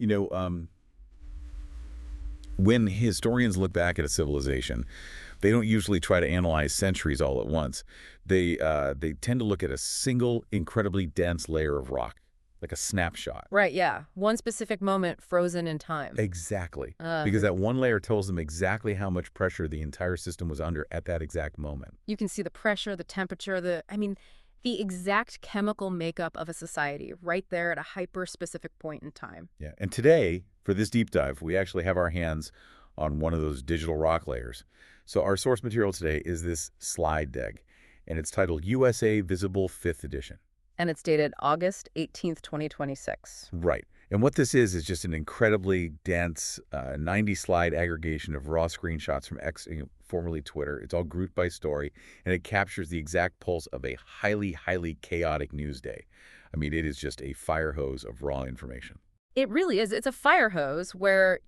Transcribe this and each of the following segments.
You know, when historians look back at a civilization, they don't usually try to analyze centuries all at once. They tend to look at a single, incredibly dense layer of rock, like a snapshot. Right, yeah. One specific moment frozen in time. Exactly. Uh, Because that one layer tells them exactly how much pressure the entire system was under at that exact moment. you can see the pressure, the temperature, the exact chemical makeup of a society right there at a hyper-specific point in time. Yeah. And today, for this deep dive, we actually have our hands on one of those digital rock layers. So our source material today is this slide deck, and it's titled USA Visible 5th Edition. And it's dated August 18th, 2026. Right. And what this is just an incredibly dense 90-slide aggregation of raw screenshots from X, formerly Twitter. It's all grouped by story, and it captures the exact pulse of a highly, highly chaotic news day. I mean, it is just a fire hose of raw information. It really is. It's a fire hose where,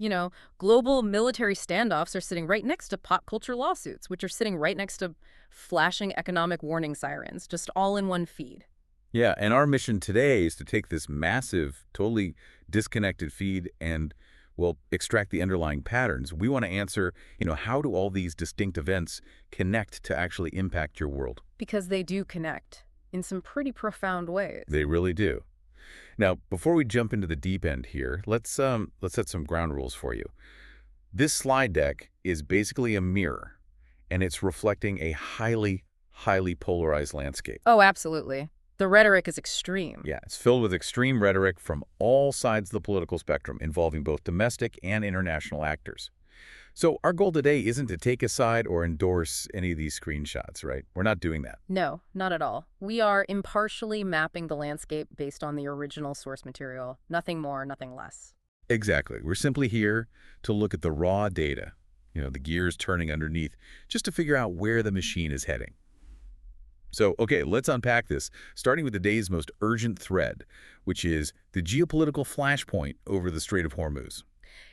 global military standoffs are sitting right next to pop culture lawsuits, which are sitting right next to flashing economic warning sirens, just all in one feed. Yeah, and our mission today is to take this massive, totally disconnected feed and, well, extract the underlying patterns. We want to answer, how do all these distinct events connect to actually impact your world? Because they do connect in some pretty profound ways. They really do. Now, before we jump into the deep end here, let's set some ground rules for you. This slide deck is basically a mirror, and it's reflecting a highly, highly polarized landscape. Oh, absolutely. The rhetoric is extreme. Yeah, it's filled with extreme rhetoric from all sides of the political spectrum, involving both domestic and international actors. So our goal today isn't to take a side or endorse any of these screenshots, right? We're not doing that. No, not at all. We are impartially mapping the landscape based on the original source material. Nothing more, nothing less. Exactly. We're simply here to look at the raw data, the gears turning underneath, just to figure out where the machine is heading. So, okay, let's unpack this, starting with the day's most urgent thread, which is the geopolitical flashpoint over the Strait of Hormuz.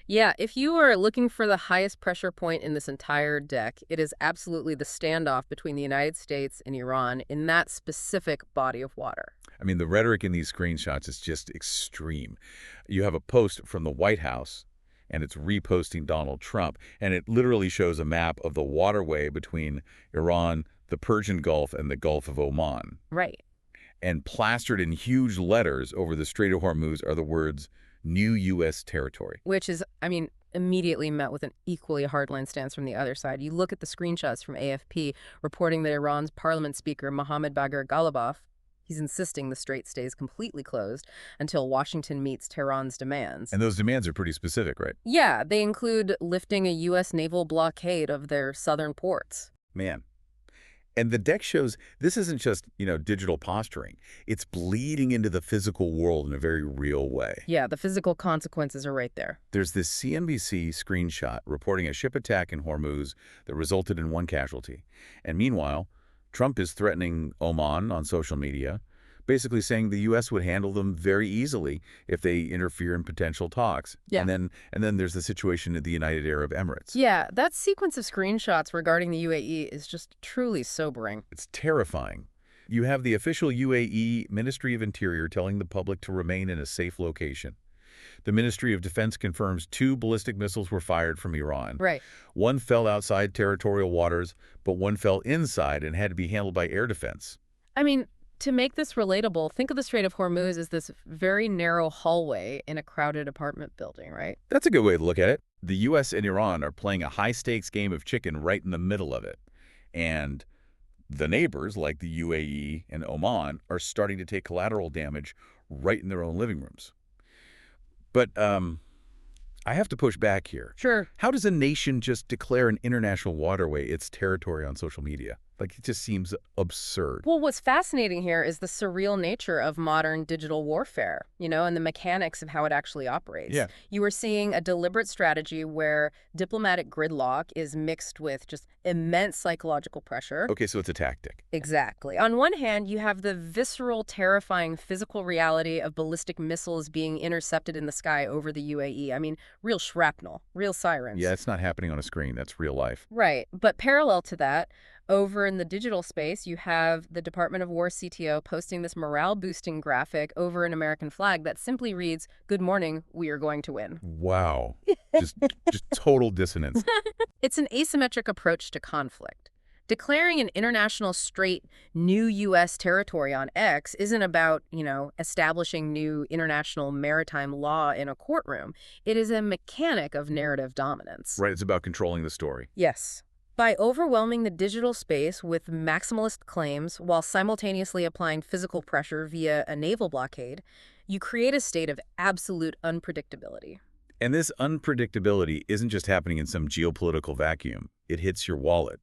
Yeah, if you are looking for the highest pressure point in this entire deck, it is absolutely the standoff between the United States and Iran in that specific body of water. I mean, the rhetoric in these screenshots is just extreme. You have a post from the White House, and it's reposting Donald Trump, and it literally shows a map of the waterway between Iran, the Persian Gulf, and the Gulf of Oman. Right. And plastered in huge letters over the Strait of Hormuz are the words, new U.S. territory. Which is, immediately met with an equally hardline stance from the other side. You look at the screenshots from AFP reporting that Iran's parliament speaker, Mohammad Bagher Ghalibaf, he's insisting the strait stays completely closed until Washington meets Tehran's demands. And those demands are pretty specific, right? Yeah, they include lifting a U.S. naval blockade of their southern ports. Man. And the deck shows this isn't just, digital posturing. It's bleeding into the physical world in a very real way. Yeah, the physical consequences are right there. There's this CNBC screenshot reporting a ship attack in Hormuz that resulted in 1 casualty. And meanwhile, Trump is threatening Oman on social media, basically saying the U.S. would handle them very easily if they interfere in potential talks. Yeah. And then there's the situation in the United Arab Emirates. Yeah, that sequence of screenshots regarding the UAE is just truly sobering. It's terrifying. You have the official UAE Ministry of Interior telling the public to remain in a safe location. The Ministry of Defense confirms 2 ballistic missiles were fired from Iran. Right. One fell outside territorial waters, but one fell inside and had to be handled by air defense. To make this relatable, think of the Strait of Hormuz as this very narrow hallway in a crowded apartment building, right? That's a good way to look at it. The U.S. and Iran are playing a high-stakes game of chicken right in the middle of it. And the neighbors, like the UAE and Oman, are starting to take collateral damage right in their own living rooms. But I have to push back here. Sure. How does a nation just declare an international waterway its territory on social media? It just seems absurd. Well, what's fascinating here is the surreal nature of modern digital warfare, and the mechanics of how it actually operates. Yeah. You are seeing a deliberate strategy where diplomatic gridlock is mixed with just immense psychological pressure. Okay, so it's a tactic. Exactly. On one hand, you have the visceral, terrifying physical reality of ballistic missiles being intercepted in the sky over the UAE. Real shrapnel, real sirens. Yeah, it's not happening on a screen. That's real life. Right. But parallel to that, Over in the digital space, you have the Department of War CTO posting this morale-boosting graphic over an American flag that simply reads, "Good morning, we are going to win." Wow. Just, just total dissonance. It's an asymmetric approach to conflict. Declaring an international straight new U.S. territory on X isn't about, establishing new international maritime law in a courtroom. It is a mechanic of narrative dominance. Right, it's about controlling the story. Yes. By overwhelming the digital space with maximalist claims while simultaneously applying physical pressure via a naval blockade, you create a state of absolute unpredictability. And this unpredictability isn't just happening in some geopolitical vacuum. It hits your wallet.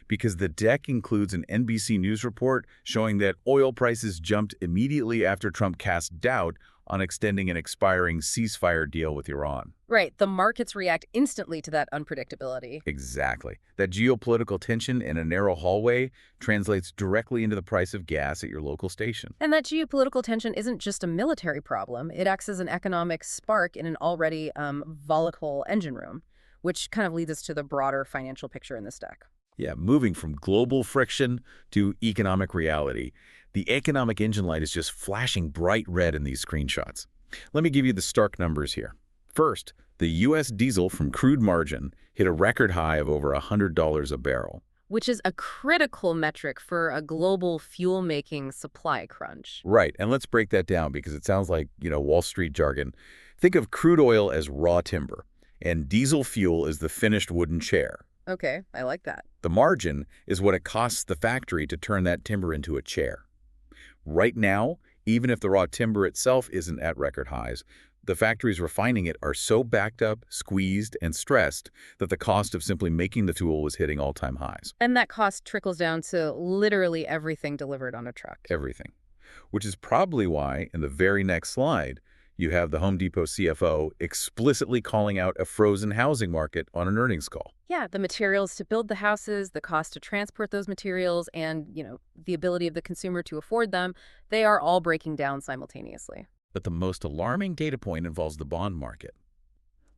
Because the deck includes an NBC News report showing that oil prices jumped immediately after Trump cast doubt on extending an expiring ceasefire deal with Iran. Right, the markets react instantly to that unpredictability. Exactly. That geopolitical tension in a narrow hallway translates directly into the price of gas at your local station. And that geopolitical tension isn't just a military problem. It acts as an economic spark in an already volatile engine room, which kind of leads us to the broader financial picture in this deck. Yeah, moving from global friction to economic reality. The economic engine light is just flashing bright red in these screenshots. Let me give you the stark numbers here. First, the U.S. diesel from crude margin hit a record high of over $100 a barrel. Which is a critical metric for a global fuel-making supply crunch. Right, and let's break that down because it sounds like, Wall Street jargon. Think of crude oil as raw timber, and diesel fuel is the finished wooden chair. Okay, I like that. The margin is what it costs the factory to turn that timber into a chair. Right now, even if the raw timber itself isn't at record highs, the factories refining it are so backed up, squeezed, and stressed that the cost of simply making the tool was hitting all-time highs. And that cost trickles down to literally everything delivered on a truck. Everything. Which is probably why, in the very next slide, you have the Home Depot CFO explicitly calling out a frozen housing market on an earnings call. Yeah, the materials to build the houses, the cost to transport those materials, and, the ability of the consumer to afford them, they are all breaking down simultaneously. But the most alarming data point involves the bond market.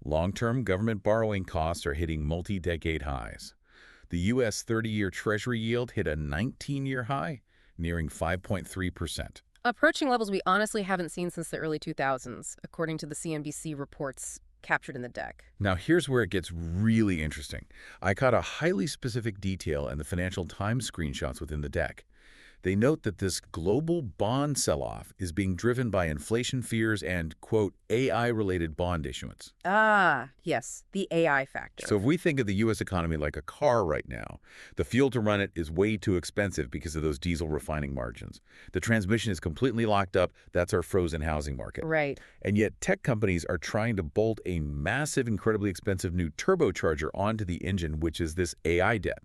Long-term government borrowing costs are hitting multi-decade highs. The U.S. 30-year Treasury yield hit a 19-year high, nearing 5.3%. Approaching levels we honestly haven't seen since the early 2000s, according to the CNBC reports captured in the deck. Now, here's where it gets really interesting. I caught a highly specific detail in the Financial Times screenshots within the deck. They note that this global bond sell-off is being driven by inflation fears and, quote, AI-related bond issuance. Ah, yes, the AI factor. So if we think of the U.S. economy like a car right now, the fuel to run it is way too expensive because of those diesel refining margins. The transmission is completely locked up. That's our frozen housing market. Right. And yet tech companies are trying to bolt a massive, incredibly expensive new turbocharger onto the engine, which is this AI debt.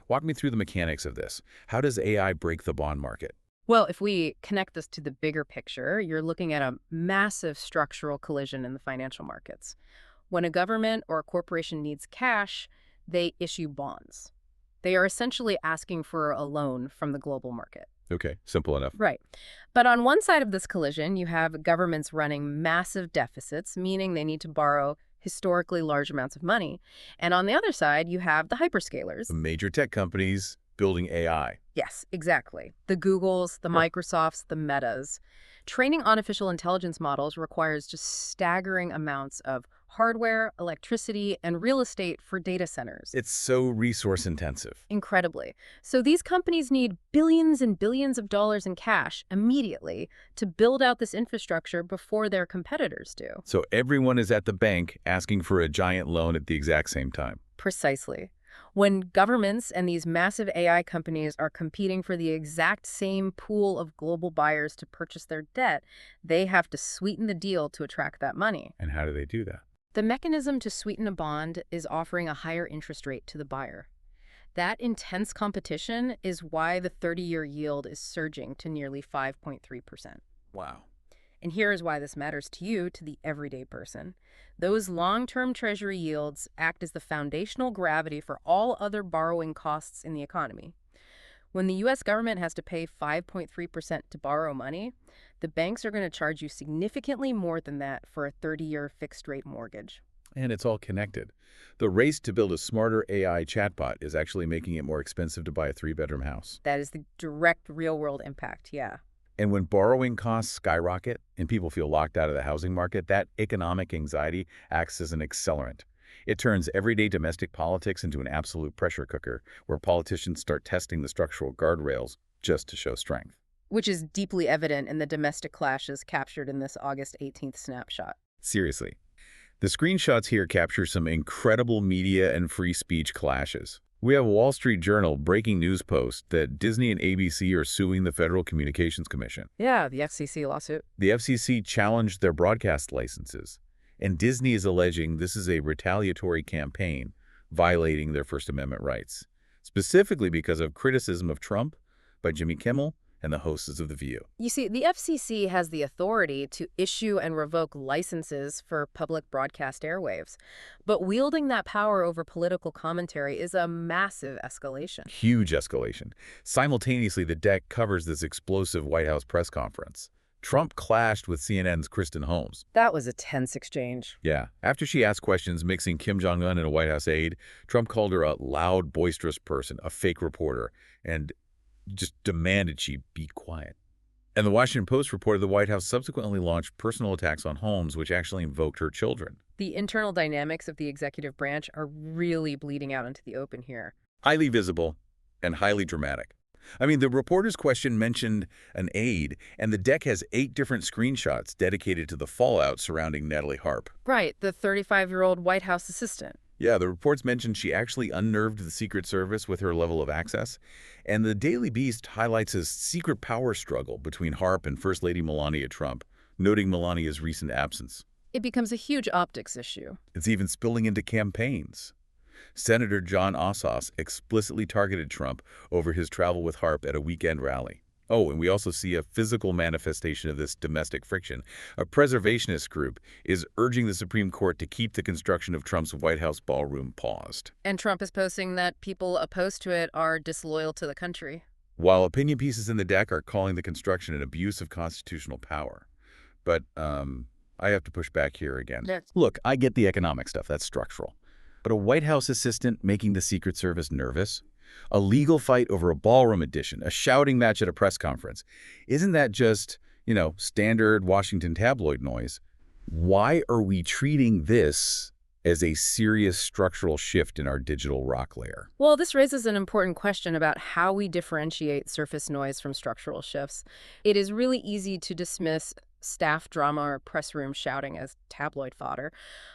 Walk me through the mechanics of this. How does AI break the bond market? Well, if we connect this to the bigger picture, you're looking at a massive structural collision in the financial markets. When a government or a corporation needs cash, they issue bonds. They are essentially asking for a loan from the global market. Okay, simple enough. Right. But on one side of this collision, you have governments running massive deficits, meaning they need to borrow historically large amounts of money. And on the other side, you have the hyperscalers. The major tech companies building AI. Yes, exactly. The Googles, the Microsofts, the Metas. Training artificial intelligence models requires just staggering amounts of hardware, electricity, and real estate for data centers. It's so resource intensive. Incredibly. So these companies need billions and billions of dollars in cash immediately to build out this infrastructure before their competitors do. So everyone is at the bank asking for a giant loan at the exact same time. Precisely. When governments and these massive AI companies are competing for the exact same pool of global buyers to purchase their debt, they have to sweeten the deal to attract that money. And how do they do that? The mechanism to sweeten a bond is offering a higher interest rate to the buyer. That intense competition is why the 30-year yield is surging to nearly 5.3%. Wow. And here is why this matters to you, to the everyday person. Those long-term treasury yields act as the foundational gravity for all other borrowing costs in the economy. When the U.S. government has to pay 5.3% to borrow money, the banks are going to charge you significantly more than that for a 30-year fixed-rate mortgage. And it's all connected. The race to build a smarter AI chatbot is actually making it more expensive to buy a three-bedroom house. That is the direct real-world impact, yeah. And when borrowing costs skyrocket and people feel locked out of the housing market, that economic anxiety acts as an accelerant. It turns everyday domestic politics into an absolute pressure cooker where politicians start testing the structural guardrails just to show strength. Which is deeply evident in the domestic clashes captured in this August 18th snapshot. Seriously. The screenshots here capture some incredible media and free speech clashes. We have a Wall Street Journal breaking news post that Disney and ABC are suing the Federal Communications Commission. Yeah, the FCC lawsuit. The FCC challenged their broadcast licenses, and Disney is alleging this is a retaliatory campaign violating their First Amendment rights, specifically because of criticism of Trump by Jimmy Kimmel and the hosts of The View. You see, the FCC has the authority to issue and revoke licenses for public broadcast airwaves. But wielding that power over political commentary is a massive escalation. Huge escalation. Simultaneously, the deck covers this explosive White House press conference. Trump clashed with CNN's Kristen Holmes. That was a tense exchange. Yeah. After she asked questions mixing Kim Jong-un and a White House aide, Trump called her a loud, boisterous person, a fake reporter, and just demanded she be quiet. And the Washington Post reported the White House subsequently launched personal attacks on Holmes, which actually invoked her children. The internal dynamics of the executive branch are really bleeding out into the open here. Highly visible and highly dramatic. I mean, the reporter's question mentioned an aide, and the deck has 8 different screenshots dedicated to the fallout surrounding Natalie Harp. Right, the 35-year-old White House assistant. Yeah, the reports mentioned she actually unnerved the Secret Service with her level of access, and the Daily Beast highlights a secret power struggle between Harp and First Lady Melania Trump, noting Melania's recent absence. It becomes a huge optics issue. It's even spilling into campaigns. Senator John Ossoff explicitly targeted Trump over his travel with Harp at a weekend rally. Oh, and we also see a physical manifestation of this domestic friction. A preservationist group is urging the Supreme Court to keep the construction of Trump's White House ballroom paused. And Trump is posting that people opposed to it are disloyal to the country. While opinion pieces in the deck are calling the construction an abuse of constitutional power. But I have to push back here again. Look, I get the economic stuff. That's structural. But a White House assistant making the Secret Service nervous? A legal fight over a ballroom edition, a shouting match at a press conference. Isn't that just, standard Washington tabloid noise? Why are we treating this as a serious structural shift in our digital rock layer? Well, this raises an important question about how we differentiate surface noise from structural shifts. It is really easy to dismiss staff drama or press room shouting as tabloid fodder.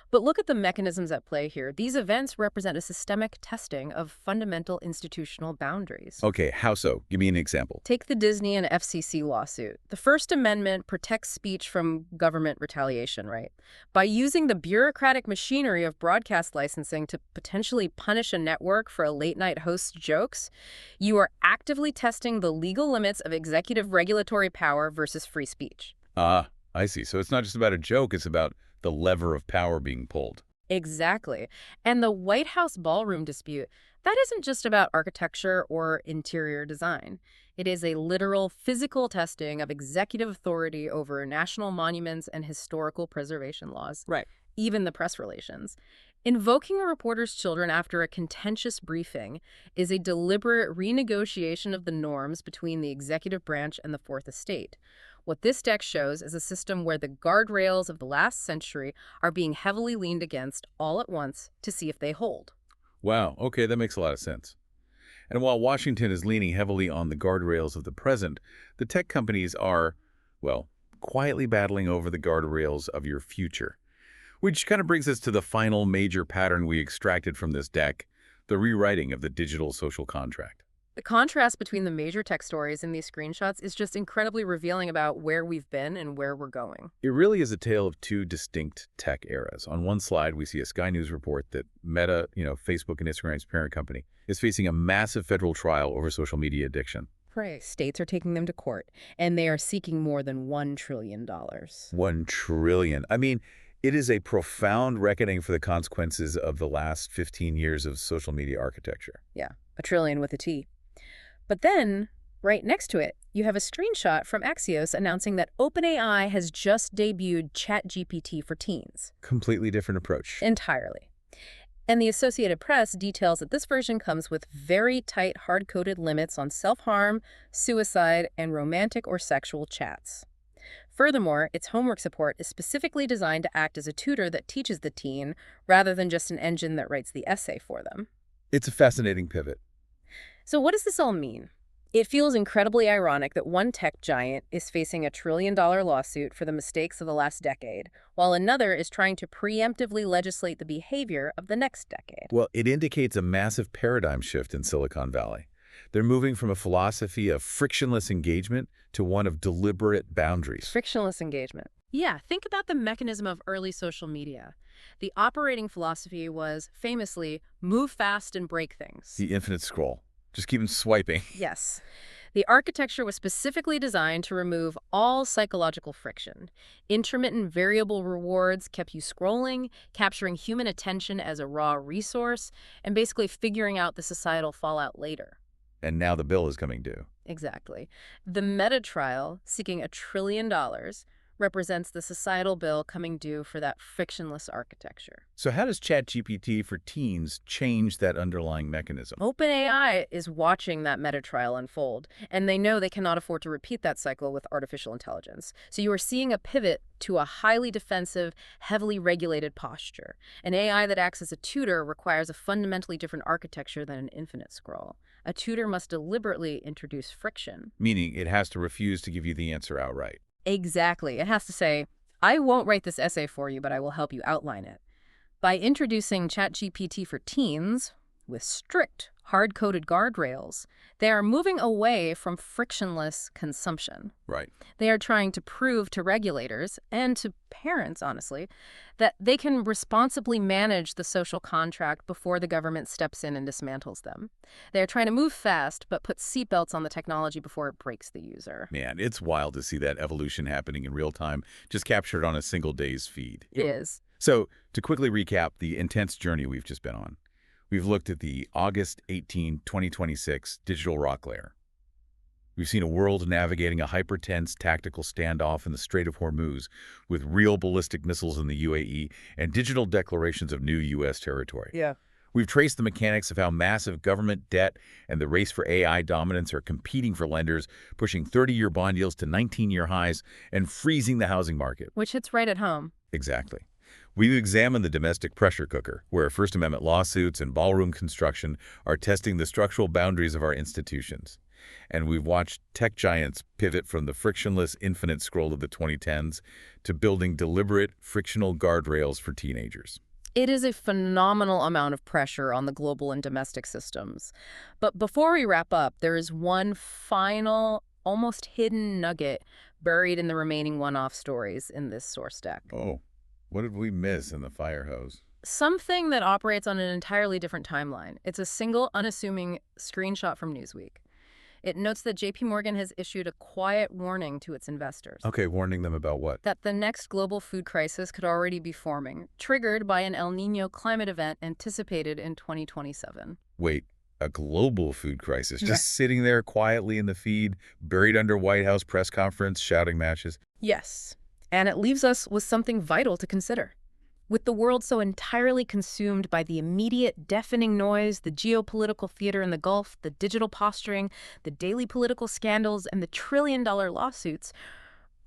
But look at the mechanisms at play here. These events represent a systemic testing of fundamental institutional boundaries. Okay, how so? Give me an example. Take the Disney and FCC lawsuit. The First Amendment protects speech from government retaliation, right? By using the bureaucratic machinery of broadcast licensing to potentially punish a network for a late-night host's jokes, you are actively testing the legal limits of executive regulatory power versus free speech. Ah, I see. So it's not just about a joke, it's about the lever of power being pulled. Exactly. And the White House ballroom dispute, that isn't just about architecture or interior design. It is a literal physical testing of executive authority over national monuments and historical preservation laws. Right. Even the press relations. Invoking a reporter's children after a contentious briefing is a deliberate renegotiation of the norms between the executive branch and the Fourth Estate. What this deck shows is a system where the guardrails of the last century are being heavily leaned against all at once to see if they hold. Wow, okay, that makes a lot of sense. And while Washington is leaning heavily on the guardrails of the present, the tech companies are, well, quietly battling over the guardrails of your future. Which kind of brings us to the final major pattern we extracted from this deck, the rewriting of the digital social contract. The contrast between the major tech stories in these screenshots is just incredibly revealing about where we've been and where we're going. It really is a tale of 2 distinct tech eras. On one slide, we see a Sky News report that Meta, Facebook and Instagram's parent company, is facing a massive federal trial over social media addiction. Right. States are taking them to court, and they are seeking more than $1 trillion. $1 trillion. I mean, it is a profound reckoning for the consequences of the last 15 years of social media architecture. Yeah, $1 trillion with a T. But then, right next to it, You have a screenshot from Axios announcing that OpenAI has just debuted ChatGPT for teens. Completely different approach. Entirely. And the Associated Press details that this version comes with very tight, hard-coded limits on self-harm, suicide, and romantic or sexual chats. Furthermore, its homework support is specifically designed to act as a tutor that teaches the teen, rather than just an engine that writes the essay for them. It's a fascinating pivot. So what does this all mean? It feels incredibly ironic that one tech giant is facing a trillion-dollar lawsuit for the mistakes of the last decade, while another is trying to preemptively legislate the behavior of the next decade. Well, it indicates a massive paradigm shift in Silicon Valley. They're moving from a philosophy of frictionless engagement to one of deliberate boundaries. Frictionless engagement. Yeah, think about the mechanism of early social media. The operating philosophy was, famously, move fast and break things. The infinite scroll. Just keep them swiping. Yes. The architecture was specifically designed to remove all psychological friction. Intermittent variable rewards kept you scrolling, capturing human attention as a raw resource, and basically figuring out the societal fallout later. And now the bill is coming due. Exactly. The Meta trial, seeking $1 trillion, represents the societal bill coming due for that frictionless architecture. So how does ChatGPT for teens change that underlying mechanism? OpenAI is watching that meta trial unfold, and they know they cannot afford to repeat that cycle with artificial intelligence. So you are seeing a pivot to a highly defensive, heavily regulated posture. An AI that acts as a tutor requires a fundamentally different architecture than an infinite scroll. A tutor must deliberately introduce friction. Meaning it has to refuse to give you the answer outright. Exactly. It has to say, I won't write this essay for you, but I will help you outline it. By introducing ChatGPT for teens, with strict, hard-coded guardrails, they are moving away from frictionless consumption. Right. They are trying to prove to regulators, and to parents, honestly, that they can responsibly manage the social contract before the government steps in and dismantles them. They are trying to move fast, but put seatbelts on the technology before it breaks the user. Man, it's wild to see that evolution happening in real time, just captured on a single day's feed. It is. So, to quickly recap the intense journey we've just been on, we've looked at the August 18, 2026 digital rock layer. We've seen a world navigating a hyper-tense tactical standoff in the Strait of Hormuz with real ballistic missiles in the UAE and digital declarations of new U.S. territory. Yeah. We've traced the mechanics of how massive government debt and the race for AI dominance are competing for lenders, pushing 30-year bond yields to 19-year highs and freezing the housing market. Which hits right at home. Exactly. We've examined the domestic pressure cooker, where First Amendment lawsuits and ballroom construction are testing the structural boundaries of our institutions. And we've watched tech giants pivot from the frictionless infinite scroll of the 2010s to building deliberate, frictional guardrails for teenagers. It is a phenomenal amount of pressure on the global and domestic systems. But before we wrap up, there is one final, almost hidden nugget buried in the remaining one-off stories in this source deck. Oh, what did we miss in the fire hose? Something that operates on an entirely different timeline. It's a single, unassuming screenshot from Newsweek. It notes that JPMorgan has issued a quiet warning to its investors. Okay, warning them about what? That the next global food crisis could already be forming, triggered by an El Niño climate event anticipated in 2027. Wait, a global food crisis? Just sitting there quietly in the feed, buried under White House press conference, shouting matches? Yes. And it leaves us with something vital to consider. With the world so entirely consumed by the immediate, deafening noise, the geopolitical theater in the Gulf, the digital posturing, the daily political scandals, and the trillion-dollar lawsuits,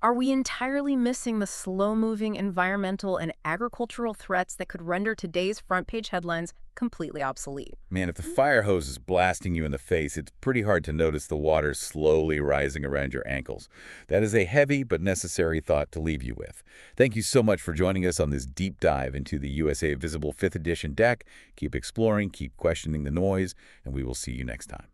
are we entirely missing the slow-moving environmental and agricultural threats that could render today's front-page headlines completely obsolete? Man, if the fire hose is blasting you in the face, it's pretty hard to notice the water slowly rising around your ankles. That is a heavy but necessary thought to leave you with. Thank you so much for joining us on this deep dive into the USA Visible 5th edition deck. Keep exploring, keep questioning the noise, and we will see you next time.